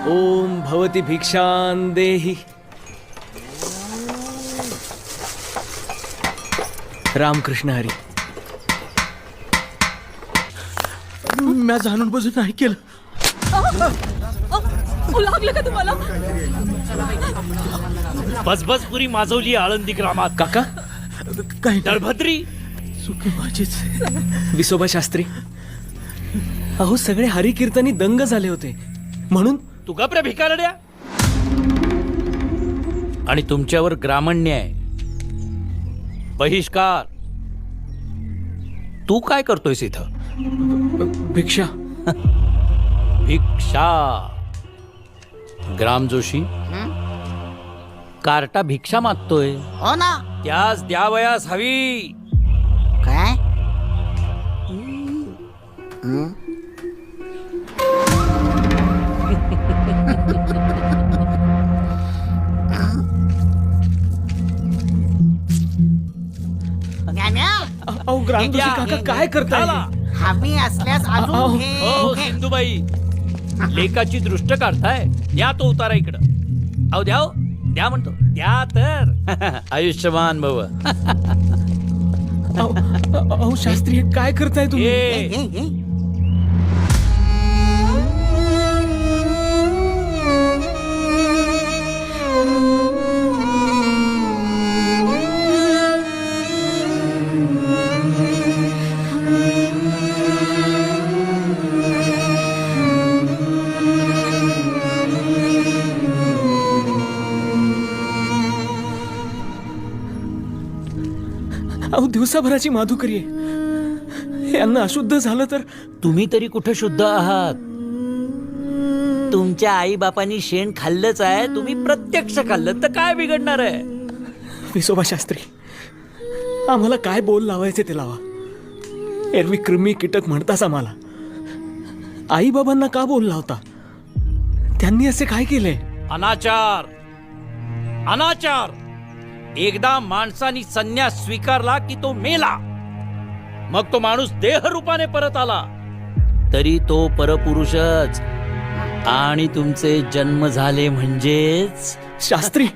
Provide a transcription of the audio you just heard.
ओम भवती भिक्षां देहि. रामकृष्ण हरी. मी जाणून बुजून नाही केलं. लागलं का तुम्हाला? बसबसपुरी माजवली आळंदी ग्रामात. काका, काही दळभद्री चुकी माझीच. विसोबा शास्त्री, अहो सगळे हरिकीर्तनी दंग झाले होते म्हणून. तू गप्र भिकारड्या. आणि तुमच्यावर ग्रामन्याय, बहिष्कार. तू काय करतोयस इथं? भिक्षा. भिक्षा. ग्राम जोशी, कार्टा भिक्षा मागतोय. हो ना. त्यास द्यावयास हवी. काय? ज्ञान्या, अहो ग्रामदोषी काका काय करताय? हवी असल्यास अजून घे. हो सिंधुबाई, लेकाची दृष्ट काढताय. द्या तो उतारा इकडं. अहो द्या हो. द्या म्हणतो. द्या तर. आयुष्यमान भव. अहो शास्त्री, हे काय करताय तुम्ही? ये. घे, घे. अहो दिवसाभराची माधुकरी आहे. यांना अशुद्ध झालं तर? तुम्ही तरी कुठे शुद्ध आहात? तुमच्या आई बापांनी शेण खाल्लंच आहे. तुम्ही प्रत्यक्ष खाल्लं तर काय बिघडणार आहे? विसोबा शास्त्री, आम्हाला काय बोल लावायचे ते लावा. एरवी कृमी कीटक म्हणताच आम्हाला. आई बाबांना का बोल लावता? त्यांनी असे काय केले? अनाचार. अनाचार. एकदा माणसानी संन्यास स्वीकारला की तो मेला. मग तो माणूस देह रूपाने परत आला तरी तो परपुरुषच. आणि तुमचे जन्म झाले म्हणजेच. शास्त्री,